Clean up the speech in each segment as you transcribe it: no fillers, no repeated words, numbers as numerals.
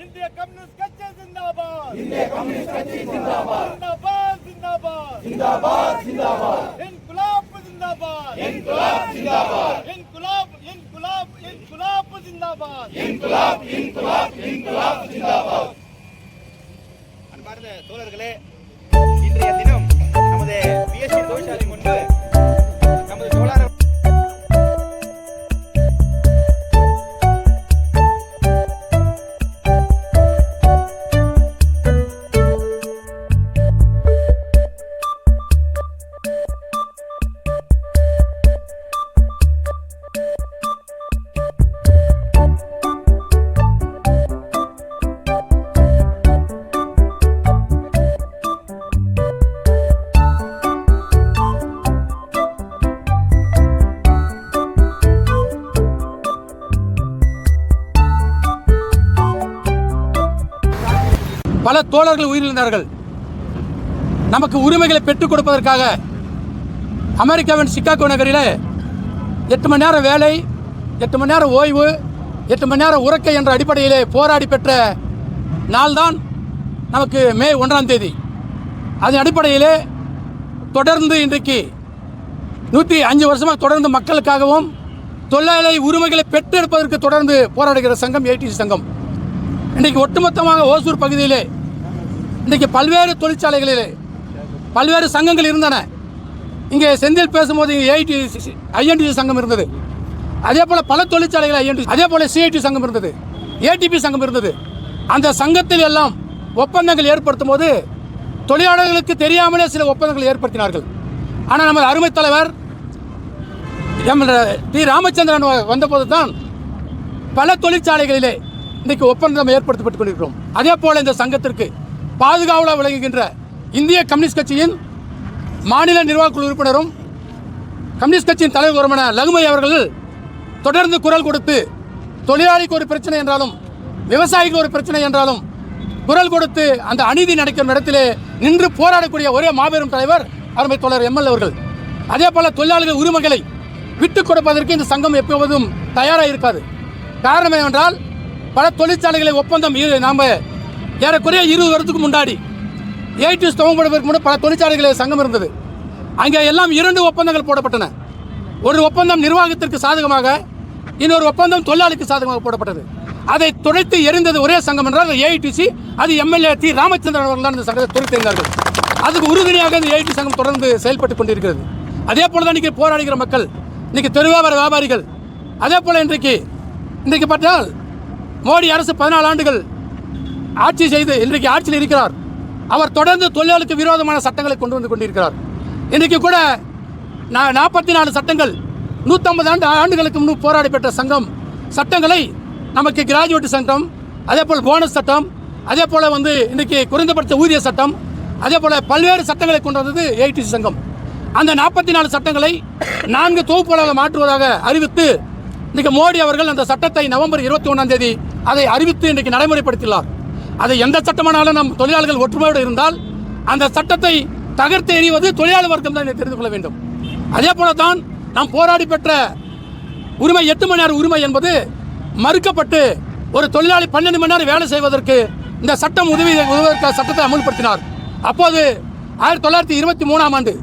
இந்திய கம்யூனிஸ்ட் கட்சி ஜிந்தாபாத். இந்திய கம்யூனிஸ்ட் கட்சி ஜிந்தாபாத். ஜிந்தாபாத் ஜிந்தாபாத். ஜிந்தாபாத் ஜிந்தாபாத். இன்குலாப் ஜிந்தாபாத். இன்குலாப் ஜிந்தாபாத். இன்குலாப் இன்குலாப் இன்குலாப் ஜிந்தாபாத். இன்குலாப் இன்குலாப் இன்குலாப் ஜிந்தாபாத். அன்பார்ந்த தோழர்களே, இன்றைய தினம் நமது பிஎஸ்சி தொழிற்சாலை முன்பு நமது தோழர் பல தோழர்கள் உயிரிழந்தார்கள். நமக்கு உரிமைகளை பெற்றுக் கொடுப்பதற்காக அமெரிக்காவின் சிகாகோ நகரில் 8 மணி நேரம் வேலை, 8 மணி நேரம் ஓய்வு, 8 மணி நேரம் உறக்கை என்ற அடிப்படையிலே போராடி பெற்ற நாள்தான் நமக்கு மே 1ஆம் தேதி. அதன் அடிப்படையிலே தொடர்ந்து இன்றைக்கு 105 வருஷமாக தொடர்ந்து மக்களுக்காகவும் தொழிலாளி உரிமைகளை பெற்றெடுப்பதற்கு தொடர்ந்து போராடுகிற சங்கம் ஏடிசி சங்கம். இன்றைக்கு ஒட்டுமொத்தமாக ஓசூர் பகுதியிலே இன்றைக்கு பல்வேறு தொழிற்சாலைகளிலே பல்வேறு சங்கங்கள் இருந்தன. இங்கே செந்தில் பேசும்போது ஐஎன்டிசி சங்கம் இருந்தது. அதே போல் பல தொழிற்சாலைகள் ஐஎன்டிசி, அதே போல் சிஐடி சங்கம் இருந்தது, ஏடிபி சங்கம் இருந்தது. அந்த சங்கத்தில் எல்லாம் ஒப்பந்தங்கள் ஏற்படுத்தும் போது தொழிலாளர்களுக்கு தெரியாமலே சில ஒப்பந்தங்கள் ஏற்படுத்தினார்கள். ஆனால் நமது அருமை தலைவர் டி ராமச்சந்திரன் வந்தபோது தான் பல தொழிற்சாலைகளிலே இன்றைக்கு ஒப்பந்தம் ஏற்படுத்தப்பட்டுக் கொண்டிருக்கிறோம். அதே போல இந்த சங்கத்திற்கு பாதுகாவலாக விளங்குகின்ற இந்திய கம்யூனிஸ்ட் கட்சியின் மாநில நிர்வாகக்குழு உறுப்பினரும் கம்யூனிஸ்ட் கட்சியின் தலைவருமான லகுமை அவர்கள் தொடர்ந்து குரல் கொடுத்து தொழிலாளிக்கு ஒரு பிரச்சனை என்றாலும் விவசாயிக்கு ஒரு பிரச்சனை என்றாலும் குரல் கொடுத்து அந்த அநீதி நடக்கும் இடத்திலே நின்று போராடக்கூடிய ஒரே மாபெரும் தலைவர் அருமை தோழர் எம்எல்ஏ அவர்கள். அதே போல தொழிலாளர்கள் உரிமைகளை விட்டுக் கொடுப்பதற்கு இந்த சங்கம் எப்போதும் தயாராக இருக்காது. காரணம் என்னவென்றால் பல தொழிற்சாலைகளை ஒப்பந்தம் நாம் ஏறக்குறைய 20 வருடத்துக்கு முன்னாடி ஏடிஎஸ் துவங்கப்படுவதற்கு முன்னாடி பல தொழிற்சாலைகளில் சங்கம் இருந்தது. அங்கே எல்லாம் 2 ஒப்பந்தங்கள் போடப்பட்டன. ஒரு ஒப்பந்தம் நிர்வாகத்திற்கு சாதகமாக, இன்னொரு ஒப்பந்தம் தொழிலாளிக்கு சாதகமாக போடப்பட்டது. அதை துடைத்து எரிந்தது ஒரே சங்கம் என்றால் ஏஐடிசி. அது எம்எல்ஏ டி ராமச்சந்திரன் அவர்கள் தான் இந்த சங்கத்தை துடைத்திருந்தார்கள். அதுக்கு உறுதுணையாக இந்த ஏஐடி சங்கம் தொடர்ந்து செயல்பட்டு கொண்டிருக்கிறது. அதே போல தான் இன்றைக்கி போராடுகிற மக்கள், இன்றைக்கி தெருவியாபார வியாபாரிகள். அதே போல் இன்றைக்கு பார்த்தால் மோடி அரசு 14 ஆண்டுகள் ஆட்சி செய்து இன்றைக்கு ஆட்சியில் இருக்கிறார். அவர் தொடர்ந்து தொழிலாளருக்கு விரோதமான சட்டங்களை கொண்டு வந்து கொண்டிருக்கிறார். இன்றைக்கு கூட 44 சட்டங்கள் 150 ஆண்டுகளுக்கு முன்பு போராடி பெற்ற சட்டங்களை நமக்கு கிராஜுவேட் சட்டம், அதே போல் போனஸ் சட்டம், அதே போல் இன்றைக்கி குறைந்தபட்ச ஊதிய சட்டம், அதே போல் பல்வேறு சட்டங்களை கொண்டு வந்தது ஏஐடிசி சங்கம். அந்த 44 சட்டங்களை 4 தொகுப்புகளாக மாற்றுவதாக அறிவித்து இன்றைக்கு மோடி அவர்கள் அந்த சட்டத்தை நவம்பர் 21ஆம் தேதி அதை அறிவித்து இன்றைக்கு நடைமுறைப்படுத்தினார். அதை எந்த சட்டமானாலும் நம் தொழிலாளர்கள் ஒற்றுமையோடு இருந்தால் அந்த சட்டத்தை தகர்த்து எறிவது தொழிலாளர் வர்க்கம் தான் தெரிந்து கொள்ள வேண்டும். அதே போல தான் நாம் போராடி பெற்ற உரிமை 8 மணி நேர உரிமை என்பது மறுக்கப்பட்டு ஒரு தொழிலாளி 12 மணி நேரம் வேலை செய்வதற்கு இந்த சட்டம் உதவுவதற்காக சட்டத்தை அமல்படுத்தினார். அப்போது 1923ஆம் ஆண்டு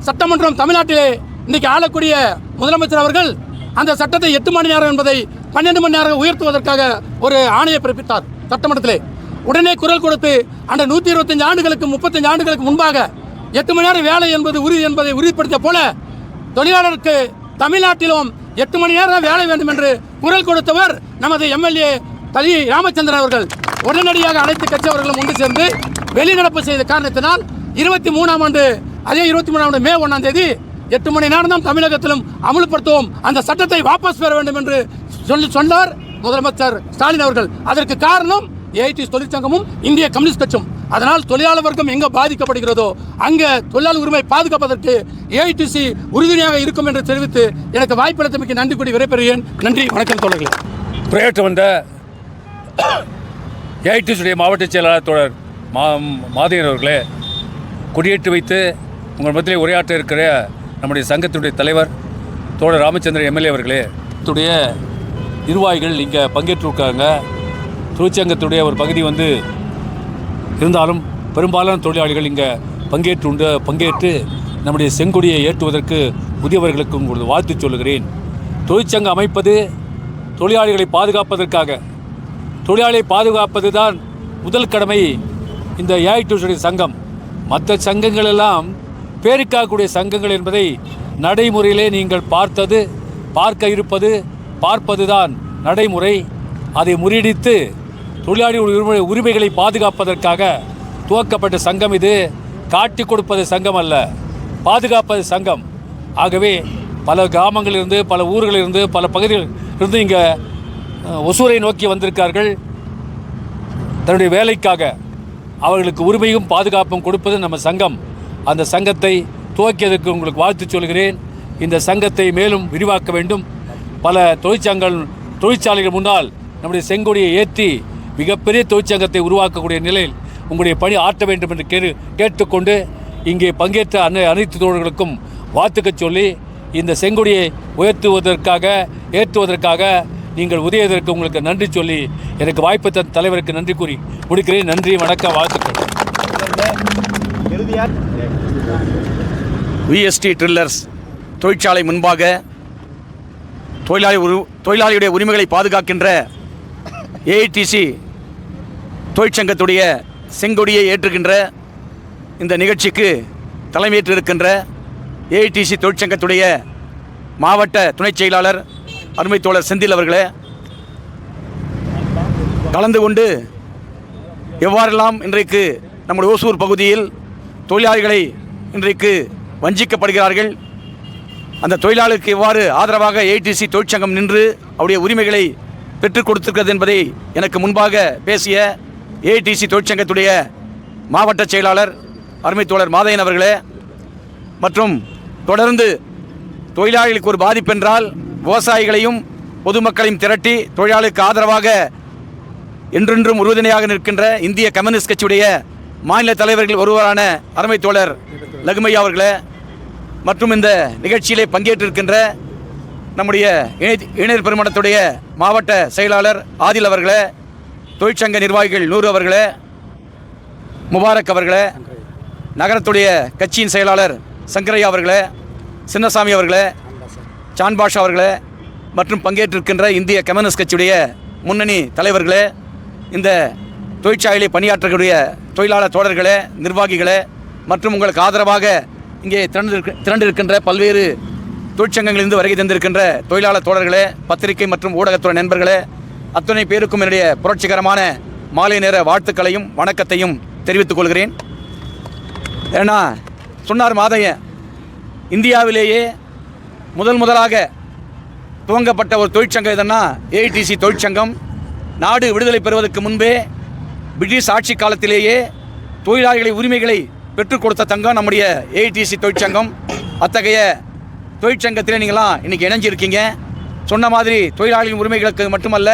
சட்டமன்றம் தமிழ்நாட்டிலே இன்றைக்கு ஆளக்கூடிய முதலமைச்சர் அவர்கள் அந்த சட்டத்தை 8 மணி நேரம் என்பதை 12 மணி நேரம் உயர்த்துவதற்காக ஒரு ஆணையை பிறப்பித்தார் சட்டமன்றத்திலே. உடனே குரல் கொடுத்து அந்த 125 ஆண்டுகளுக்கு 35 ஆண்டுகளுக்கு முன்பாக 8 மணி நேரம் வேலை என்பது உறுதி என்பதை உறுதிப்படுத்திய போல தொழிலாளருக்கு தமிழ்நாட்டிலும் 8 மணி நேரம் வேலை வேண்டும் என்று குரல் கொடுத்தவர் நமது எம்எல்ஏ டி ராமச்சந்திரன் அவர்கள். உடனடியாக அனைத்து கட்சி அவர்களும் ஒன்று சேர்ந்து வெளிநடப்பு செய்த காரணத்தினால் 23ஆம் ஆண்டு அதே 23ஆம் ஆண்டு மே 1ஆம் தேதி 8 மணி நேரம் தான் தமிழகத்திலும் அமல்படுத்துவோம், அந்த சட்டத்தை வாபஸ் பெற வேண்டும் என்று சொன்னார் முதலமைச்சர் ஸ்டாலின் அவர்கள். அதற்கு காரணம் ஏஐடிசி தொழிற்சங்கமும் இந்திய கம்யூனிஸ்ட் கட்சியும். அதனால் தொழிலாளர் வர்க்கம் எங்கே பாதிக்கப்படுகிறதோ அங்கே தொழிலாளர் உரிமை பாதுகாப்பதற்கு ஏஐடிசி உறுதுணையாக இருக்கும் என்று தெரிவித்து எனக்கு வாய்ப்பளித்தமைக்கு நன்றி கூறி விடைபெறுகிறேன். நன்றி, வணக்கம் தோழர்களே. உரையாற்ற வந்த ஏஐடிசியுடைய மாவட்ட செயலாளர் தோழர் மாதையன் அவர்களே, கொடியேற்றி வைத்து உங்கள் மத்தியிலே உரையாற்ற இருக்கிற நம்முடைய சங்கத்தினுடைய தலைவர் தோழர் ராமச்சந்திரன் எம்எல்ஏ அவர்களே, நிர்வாகிகள் இங்கே பங்கேற்றிருக்காங்க. தொழிற்சங்கத்துடைய ஒரு பகுதி இருந்தாலும் பெரும்பாலான தொழிலாளிகள் இங்கே பங்கேற்று நம்முடைய செங்கொடியை ஏற்றுவதற்கு புதியவர்களுக்கு உங்களுக்கு வாழ்த்து சொல்லுகிறேன். தொழிற்சங்கம் அமைப்பது தொழிலாளிகளை பாதுகாப்பதற்காக. தொழிலாளியை பாதுகாப்பது தான் முதல் கடமை இந்த ஏஐடிசி சங்கம். மற்ற சங்கங்கள் எல்லாம் பேருக்காகக்கூடிய சங்கங்கள் என்பதை நடைமுறையிலே நீங்கள் பார்ப்பது தான் நடைமுறை. அதை முறியடித்து தொழிலாளிகளுடைய உரிமைகளை பாதுகாப்பதற்காக துவக்கப்பட்ட சங்கம் இது. காட்டி கொடுப்பது சங்கம் அல்ல, பாதுகாப்பது சங்கம். ஆகவே பல கிராமங்களிலிருந்து, பல ஊர்களிலிருந்து, பல பகுதிகளிலிருந்து இங்கே ஒசூரை நோக்கி வந்திருக்கார்கள். தன்னுடைய வேலைக்காக அவர்களுக்கு உரிமையும் பாதுகாப்பும் கொடுப்பது நம்ம சங்கம். அந்த சங்கத்தை துவக்கியதற்கு உங்களுக்கு வாழ்த்து சொல்கிறேன். இந்த சங்கத்தை மேலும் விரிவாக்க வேண்டும். பல தொழிற்சாலைகள் முன்னால் நம்முடைய செங்கொடியை ஏற்றி மிகப்பெரிய தொழிற்சங்கத்தை உருவாக்கக்கூடிய நிலையில் உங்களுடைய பணி ஆற்ற வேண்டும் என்று கேட்டுக்கொண்டு இங்கே பங்கேற்ற அனைத்து தோழர்களுக்கும் வாழ்த்துக்கள் சொல்லி இந்த செங்கொடியை ஏற்றுவதற்காக நீங்கள் உதவியதற்கு உங்களுக்கு நன்றி சொல்லி எனக்கு வாய்ப்பு தந்த தலைவருக்கு நன்றி கூறி முடிக்கிறேன். நன்றி, வணக்கம், வாழ்த்துக்கள். விஎஸ்டி ட்ரில்லர்ஸ் தொழிற்சாலை முன்பாக தொழிலாளியுடைய உரிமைகளை பாதுகாக்கின்ற ஏஐடிசி தொழிற்சங்கத்துடைய செங்கொடியை ஏற்றுகின்ற இந்த நிகழ்ச்சிக்கு தலைமையேற்று இருக்கின்ற ஏஐடிசி தொழிற்சங்கத்துடைய மாவட்ட துணைச் செயலாளர் அருமை தோழர் செந்தில் அவர்களே, கலந்து கொண்டு எவ்வாறெல்லாம் இன்றைக்கு நம்முடைய ஓசூர் பகுதியில் தொழிலாளிகளை இன்றைக்கு வஞ்சிக்கப்படுகிறார்கள், அந்த தொழிலாளருக்கு எவ்வாறு ஆதரவாக ஏஐடிசி தொழிற்சங்கம் நின்று அவருடைய உரிமைகளை பெற்றுக் கொடுத்திருக்கிறது என்பதை எனக்கு முன்பாக பேசிய ஏஐடிசி தொழிற்சங்கத்துடைய மாவட்ட செயலாளர் அருமை தோழர் மாதையன் அவர்களே, மற்றும் தொடர்ந்து தொழிலாளிகளுக்கு ஒரு பாதிப்பென்றால் விவசாயிகளையும் பொதுமக்களையும் திரட்டி தொழிலாளருக்கு ஆதரவாக என்றென்றும் உறுதுணையாக நிற்கின்ற இந்திய கம்யூனிஸ்ட் கட்சியுடைய மாநில தலைவர்கள் ஒருவரான அருமை தோழர் லகுமையா அவர்களே, மற்றும் இந்த நிகழ்ச்சியிலே பங்கேற்றிருக்கின்ற நம்முடைய இளைஞர் பெருமன்றத்துடைய மாவட்ட செயலாளர் ஆதில் அவர்களே, தொழிற்சங்க நிர்வாகிகள் நூறு அவர்களே, முபாரக் அவர்களே, நகரத்துடைய கட்சியின் செயலாளர் சங்கரையா அவர்களே, சின்னசாமி அவர்களே, சான்பாஷா அவர்களே, மற்றும் பங்கேற்றிருக்கின்ற இந்திய கம்யூனிஸ்ட் கட்சியுடைய முன்னணி தலைவர்களே, இந்த தொழிற்சாலையிலே பணியாற்றக்கூடிய தொழிலாளர் தோழர்களே, நிர்வாகிகளே, மற்றும் உங்களுக்கு ஆதரவாக இங்கே திரண்டிருக்கின்ற பல்வேறு தொழிற்சங்கங்களிலிருந்து வருகை தந்திருக்கின்ற தொழிலாளர் தோழர்களே, பத்திரிகை மற்றும் ஊடகத்துறை நண்பர்களே, அத்தனை பேருக்கும் என்னுடைய புரட்சிகரமான மாலை நேர வாழ்த்துக்களையும் வணக்கத்தையும் தெரிவித்துக் கொள்கிறேன். ஏன்னா சொன்னார் மாதையன், இந்தியாவிலேயே முதலாக துவங்கப்பட்ட ஒரு தொழிற்சங்கம் எதுன்னா ஏஐடிசி தொழிற்சங்கம். நாடு விடுதலை பெறுவதற்கு முன்பே பிரிட்டிஷ் ஆட்சி காலத்திலேயே தொழிலாளிகளை உரிமைகளை பெற்றுக் கொடுத்த தங்கம் நம்முடைய ஏஐடிசி தொழிற்சங்கம். அத்தகைய தொழிற்சங்கத்தில் நீங்களாம் இன்றைக்கி இணைஞ்சிருக்கீங்க. சொன்ன மாதிரி தொழிலாளிகளின் உரிமைகளுக்கு மட்டுமல்ல,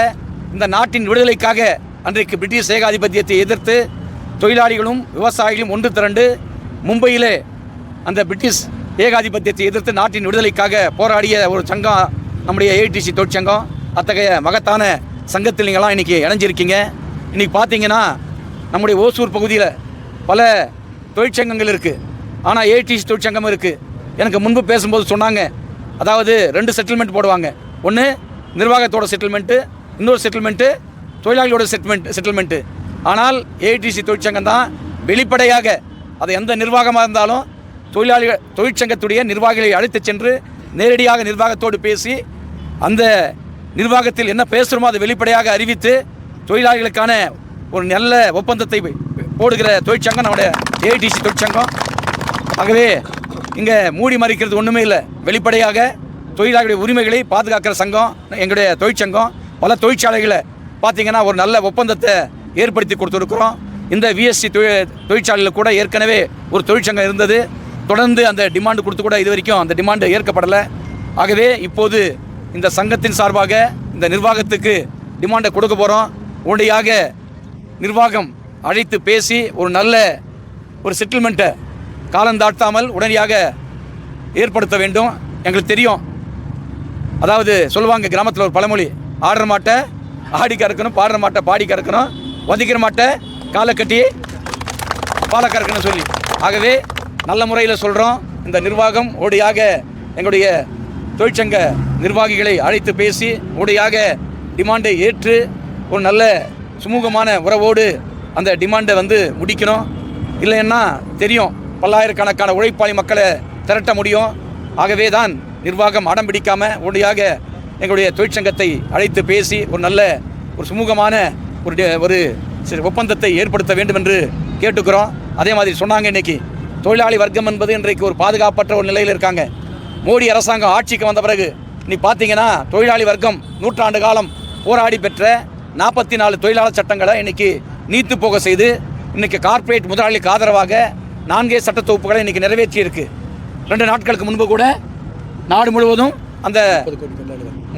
இந்த நாட்டின் விடுதலைக்காக அன்றைக்கு பிரிட்டிஷ் ஏகாதிபத்தியத்தை எதிர்த்து தொழிலாளிகளும் விவசாயிகளும் ஒன்று திரண்டு மும்பையிலே அந்த பிரிட்டிஷ் ஏகாதிபத்தியத்தை எதிர்த்து நாட்டின் விடுதலைக்காக போராடிய ஒரு சங்கம் நம்முடைய ஏஐடிசி தொழிற்சங்கம். அத்தகைய மகத்தான சங்கத்தில் நீங்களாம் இன்றைக்கி இணைஞ்சிருக்கீங்க. இன்றைக்கி பார்த்தீங்கன்னா நம்முடைய ஓசூர் பகுதியில் பல தொழிற்சங்கங்கள் இருக்குது, ஆனால் ஏஐடிசி தொழிற்சங்கம் இருக்குது. எனக்கு முன்பு பேசும்போது சொன்னாங்க, அதாவது 2 செட்டில்மெண்ட் போடுவாங்க. ஒன்று நிர்வாகத்தோட செட்டில்மெண்ட்டு, இன்னொரு செட்டில்மெண்ட்டு தொழிலாளிகளோட செட்டில்மெண்ட்டு. ஆனால் ஏஐடிசி தொழிற்சங்கம் தான் வெளிப்படையாக, அது எந்த நிர்வாகமாக இருந்தாலும் தொழிற்சங்கத்துடைய நிர்வாகிகளை அழைத்து சென்று நேரடியாக நிர்வாகத்தோடு பேசி அந்த நிர்வாகத்தில் என்ன பேசுகிறோமோ அதை வெளிப்படையாக அறிவித்து தொழிலாளிகளுக்கான ஒரு நல்ல ஒப்பந்தத்தை போடுகிற தொழிற்சங்கம் நம்முடைய ஏஐடிசி தொழிற்சங்கம். ஆகவே இங்கே மூடி மறைக்கிறது ஒன்றுமே இல்லை, வெளிப்படையாக தொழிலாளிகளுடைய உரிமைகளை பாதுகாக்கிற சங்கம் எங்களுடைய தொழிற்சங்கம். பல தொழிற்சாலைகளை பார்த்திங்கன்னா ஒரு நல்ல ஒப்பந்தத்தை ஏற்படுத்தி கொடுத்துருக்குறோம். இந்த விஎஸ்சி தொழிற்சாலையில் கூட ஏற்கனவே ஒரு தொழிற்சங்கம் இருந்தது. தொடர்ந்து அந்த டிமாண்டு கொடுத்து கூட இது வரைக்கும் அந்த டிமாண்டு ஏற்கப்படலை. ஆகவே இப்போது இந்த சங்கத்தின் சார்பாக இந்த நிர்வாகத்துக்கு டிமாண்டை கொடுக்க போகிறோம். உடனடியாக நிர்வாகம் அழைத்து பேசி ஒரு நல்ல ஒரு செட்டில்மெண்ட்டை காலந்தாழ்த்தாமல் உடனடியாக ஏற்படுத்த வேண்டும். எங்களுக்கு தெரியும், அதாவது சொல்லுவாங்க கிராமத்தில் ஒரு பழமொழி, ஆடுற மாட்டை ஆடி கறக்கணும், பாடுற மாட்டை பாடி கறக்கணும், வதிக்கிற மாட்டை காலை கட்டி பாலை கறக்கணும் சொல்லி. ஆகவே நல்ல முறையில் சொல்கிறோம். இந்த நிர்வாகம் உடனடியாக எங்களுடைய தொழிற்சங்க நிர்வாகிகளை அழைத்து பேசி உடனடியாக டிமாண்டை ஏற்று ஒரு நல்ல சுமூகமான உறவோடு அந்த டிமாண்டை வந்து முடிக்கணும். இல்லைன்னா தெரியும், பல்லாயிரக்கணக்கான உழைப்பாளி மக்களை திரட்ட முடியும். ஆகவே தான் நிர்வாகம் அடம் பிடிக்காமல் உடனடியாக எங்களுடைய தொழிற்சங்கத்தை அழைத்து பேசி ஒரு நல்ல ஒரு சுமூகமான ஒரு ஒப்பந்தத்தை ஏற்படுத்த வேண்டும் என்று கேட்டுக்கிறோம். அதே மாதிரி சொன்னாங்க, இன்றைக்கி தொழிலாளி வர்க்கம் என்பது இன்றைக்கு ஒரு பாதுகாப்பற்ற ஒரு நிலையில் இருக்காங்க. மோடி அரசாங்கம் ஆட்சிக்கு வந்த பிறகு நீ பார்த்தீங்கன்னா தொழிலாளி வர்க்கம் நூற்றாண்டு காலம் போராடி பெற்ற 44 தொழிலாளர் சட்டங்களை இன்றைக்கி நீத்து போக செய்து இன்றைக்கி கார்ப்பரேட் முதலாளிக்கு ஆதரவாக 4 சட்ட தொகுப்புகளை இன்றைக்கி நிறைவேற்றியிருக்கு. 2 நாட்களுக்கு முன்பு கூட நாடு முழுவதும் அந்த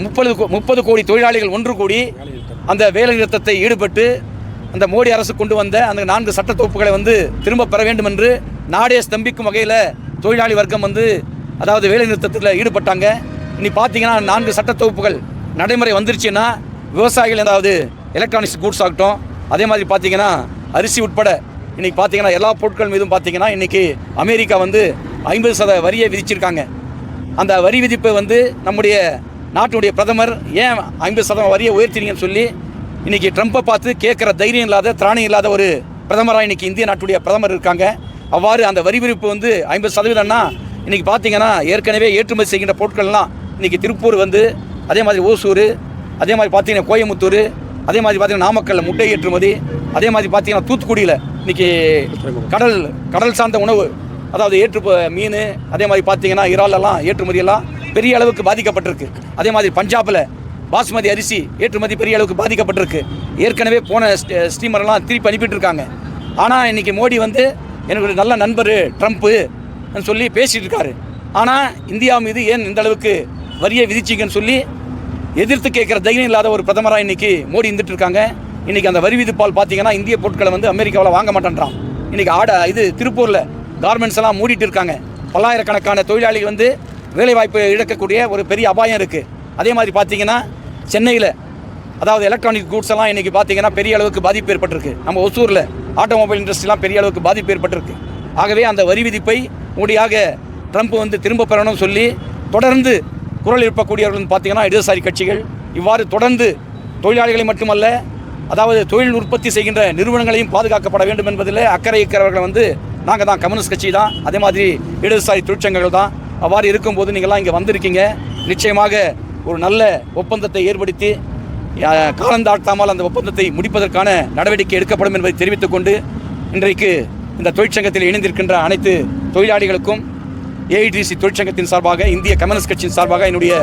30 கோடி தொழிலாளிகள் ஒன்று கூடி அந்த வேலை நிறுத்தத்தை ஈடுபட்டு அந்த மோடி அரசு கொண்டு வந்த அந்த 4 சட்ட தொகுப்புகளை வந்து திரும்ப பெற வேண்டும் என்று நாடே ஸ்தம்பிக்கும் வகையில் தொழிலாளி வர்க்கம் வந்து அதாவது வேலை நிறுத்தத்தில் ஈடுபட்டாங்க. இனி பார்த்தீங்கன்னா 4 சட்ட தொகுப்புகள் நடைமுறை வந்துருச்சுன்னா விவசாயிகள், அதாவது எலக்ட்ரானிக்ஸ் கூட்ஸ் ஆகட்டும், அதே மாதிரி பார்த்தீங்கன்னா அரிசி உட்பட இன்றைக்கி பார்த்தீங்கன்னா எல்லா பொருட்கள் மீதும் பார்த்தீங்கன்னா இன்றைக்கி அமெரிக்கா வந்து 50% வரியை விதிச்சிருக்காங்க. அந்த வரி விதிப்பை வந்து நம்முடைய நாட்டுடைய பிரதமர் ஏன் 50% வரியை உயர்த்தினீங்கன்னு சொல்லி இன்றைக்கி ட்ரம்ப்பை பார்த்து கேட்குற தைரியம் இல்லாத, திராணி இல்லாத ஒரு பிரதமராக இன்றைக்கி இந்திய நாட்டுடைய பிரதமர் இருக்காங்க. அவ்வாறு அந்த வரி விதிப்பு வந்து 50%ன்னா இன்றைக்கி பார்த்தீங்கன்னா ஏற்கனவே ஏற்றுமதி செய்கின்ற பொருட்கள்லாம் இன்றைக்கி திருப்பூர் வந்து, அதே மாதிரி ஓசூர், அதே மாதிரி பார்த்தீங்கன்னா கோயம்புத்தூர், அதே மாதிரி பார்த்தீங்கன்னா நாமக்கல்ல முட்டை ஏற்றுமதி, அதே மாதிரி பார்த்தீங்கன்னா தூத்துக்குடியில் இன்றைக்கி கடல் சார்ந்த உணவு, அதாவது மீன், அதே மாதிரி பார்த்தீங்கன்னா இறாலெல்லாம் ஏற்றுமதியெல்லாம் பெரிய அளவுக்கு பாதிக்கப்பட்டிருக்கு. அதே மாதிரி பஞ்சாபில் பாஸ்மதி அரிசி ஏற்றுமதி பெரிய அளவுக்கு பாதிக்கப்பட்டிருக்கு. ஏற்கனவே போன ஸ்டீமரெல்லாம் திருப்பி அனுப்பிட்டு இருக்காங்க. ஆனால் இன்றைக்கி மோடி வந்து எனக்கு ஒரு நல்ல நண்பர் ட்ரம்ப்பு சொல்லி பேசிகிட்டு இருக்காரு. ஆனால் இந்தியா மீது ஏன் இந்த அளவுக்கு வரியை விதிச்சிங்கன்னு சொல்லி எதிர்த்து கேட்குற தைரியம் இல்லாத ஒரு பிரதமராக இன்றைக்கி மோடி இருந்துட்டு இருக்காங்க. இன்றைக்கி அந்த வரி விதிப்பால் பார்த்தீங்கன்னா இந்திய பொருட்களை வந்து அமெரிக்காவில் வாங்க மாட்டேன்றான். இன்றைக்கி திருப்பூரில் கார்மெண்ட்ஸ் எல்லாம் மூடிட்டு இருக்காங்க. பல்லாயிரக்கணக்கான தொழிலாளிகள் வந்து வேலைவாய்ப்பு இழக்கக்கூடிய ஒரு பெரிய அபாயம் இருக்குது. அதே மாதிரி பார்த்தீங்கன்னா சென்னையில் அதாவது எலக்ட்ரானிக் கூட்ஸ் எல்லாம் இன்றைக்கி பார்த்தீங்கன்னா பெரிய அளவுக்கு பாதிப்பு ஏற்பட்டிருக்கு. நம்ம ஒசூரில் ஆட்டோமொபைல் இண்டஸ்ட்ரிலாம் பெரிய அளவுக்கு பாதிப்பு ஏற்பட்டிருக்கு. ஆகவே அந்த வரி விதிப்பை உடனடியாக ட்ரம்ப் வந்து திரும்ப பெறணும்னு சொல்லி தொடர்ந்து குரல் எழுப்பக்கூடியவர்கள் பார்த்தீங்கன்னா இடதுசாரி கட்சிகள் இவ்வாறு தொடர்ந்து தொழிலாளிகளை மட்டுமல்ல, அதாவது தொழில் உற்பத்தி செய்கின்ற நிறுவனங்களையும் பாதுகாக்கப்பட வேண்டும் என்பதில் அக்கறை இருக்கிறவர்கள் வந்து நாங்கள் தான், கம்யூனிஸ்ட் கட்சி தான், அதே மாதிரி இடதுசாரி தொழிற்சங்கங்கள் தான். அவ்வாறு இருக்கும்போது நீங்கள்லாம் இங்கே வந்திருக்கீங்க. நிச்சயமாக ஒரு நல்ல ஒப்பந்தத்தை ஏற்படுத்தி காலந்தாழ்த்தாமல் அந்த ஒப்பந்தத்தை முடிப்பதற்கான நடவடிக்கை எடுக்கப்படும் என்பதை தெரிவித்துக் கொண்டு இன்றைக்கு இந்த தொழிற்சங்கத்தில் இணைந்திருக்கின்ற அனைத்து தொழிலாளிகளுக்கும் ஏஐடிசி தொழிற்சங்கத்தின் சார்பாக, இந்திய கம்யூனிஸ்ட் கட்சியின் சார்பாக என்னுடைய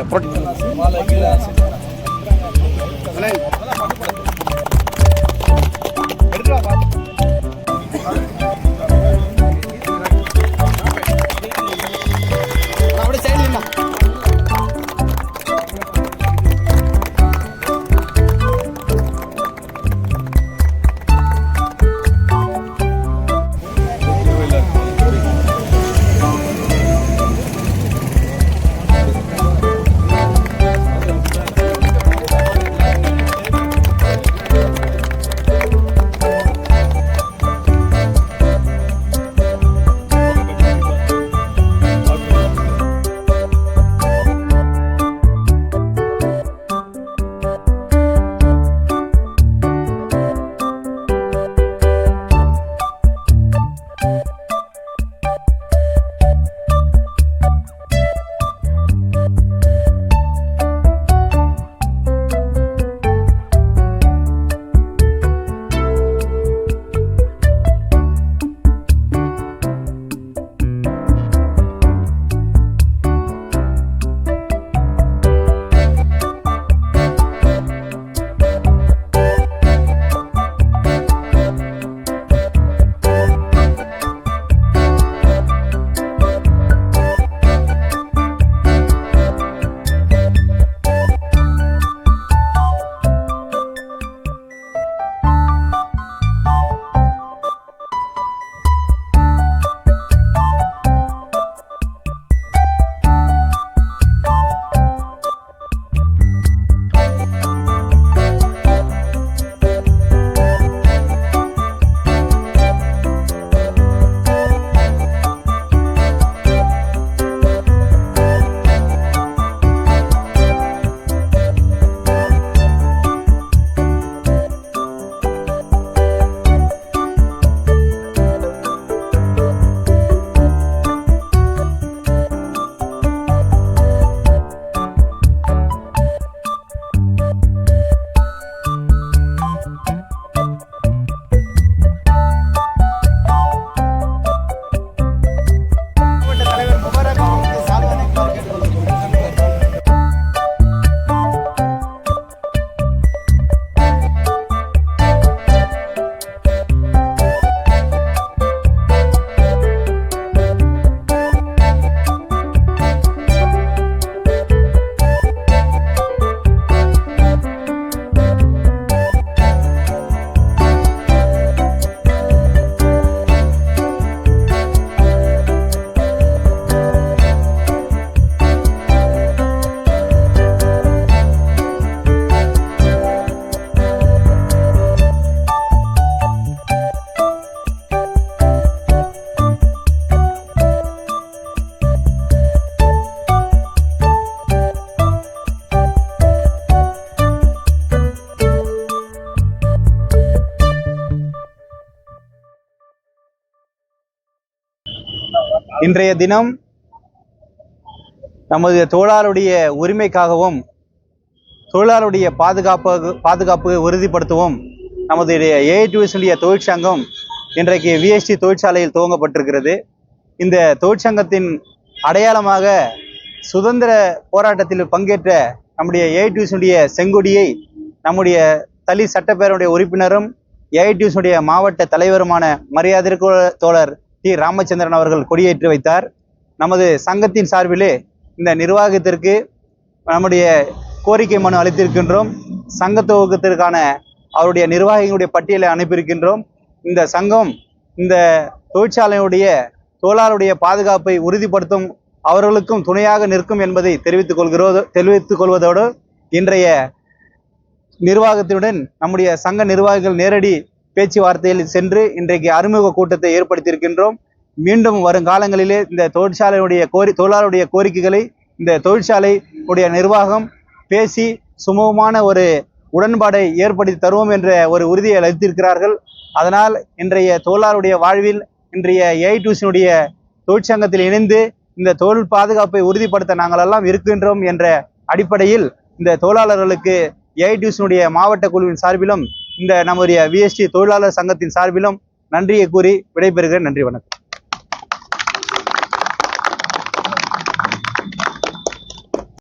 இன்றைய தினம் நமது தொழிலாளருடைய உரிமைக்காகவும் தொழிலாளருடைய பாதுகாப்பு உறுதிப்படுத்தவும் நமது ஏஐடியூசியுடைய தொழிற்சங்கம் இன்றைக்கு விஎஸ்டி தொழிற்சாலையில் துவங்கப்பட்டிருக்கிறது. இந்த தொழிற்சங்கத்தின் அடையாளமாக சுதந்திர போராட்டத்தில் பங்கேற்ற நம்முடைய ஏஐடியூசியுடைய செங்கொடியை நம்முடைய தளி சட்டப்பேரவையுடைய உறுப்பினரும் ஏஐடியூசியுடைய மாவட்ட தலைவருமான மரியாதைக்குரிய தோழர் டி ராமச்சந்திரன் அவர்கள் கொடியேற்றி வைத்தார். நமது சங்கத்தின் சார்பிலே இந்த நிர்வாகத்திற்கு நம்முடைய கோரிக்கை மனு அளித்திருக்கின்றோம். சங்க துவக்கத்திற்கான அவருடைய நிர்வாகிகளுடைய பட்டியலை அனுப்பியிருக்கின்றோம். இந்த சங்கம் இந்த தொழிற்சாலையுடைய தொழிலாளருடைய பாதுகாப்பை உறுதிப்படுத்தும் அவர்களுக்கும் துணையாக நிற்கும் என்பதை தெரிவித்துக் கொள்வதோடு இன்றைய நிர்வாகத்துடன் நம்முடைய சங்க நிர்வாகிகள் நேரடி பேச்சுவார்த்தையில் சென்று இன்றைக்கு அறிமுக கூட்டத்தை ஏற்படுத்தியிருக்கின்றோம். மீண்டும் வருங்காலங்களிலே இந்த தொழிலாளருடைய கோரிக்கைகளை இந்த தொழிற்சாலை உடைய நிர்வாகம் பேசி சுமூகமான ஒரு உடன்பாடை ஏற்படுத்தி தருவோம் என்ற ஒரு உறுதியை அளித்திருக்கிறார்கள். அதனால் இன்றைய தொழிலாளருடைய வாழ்வில் இன்றைய ஏஐடியூசியினுடைய தொழிற்சங்கத்தில் இணைந்து இந்த தொழில் பாதுகாப்பை உறுதிப்படுத்த நாங்கள் எல்லாம் இருக்கின்றோம் என்ற அடிப்படையில் இந்த தொழிலாளர்களுக்கு ஏஐடியூசியினுடைய மாவட்ட குழுவின் சார்பிலும் இந்த நம்முடைய விஎஸ்டி தொழிலாளர் சங்கத்தின் சார்பிலும் நன்றியை கூறி விடைபெறுகிறேன். நன்றி, வணக்கம்.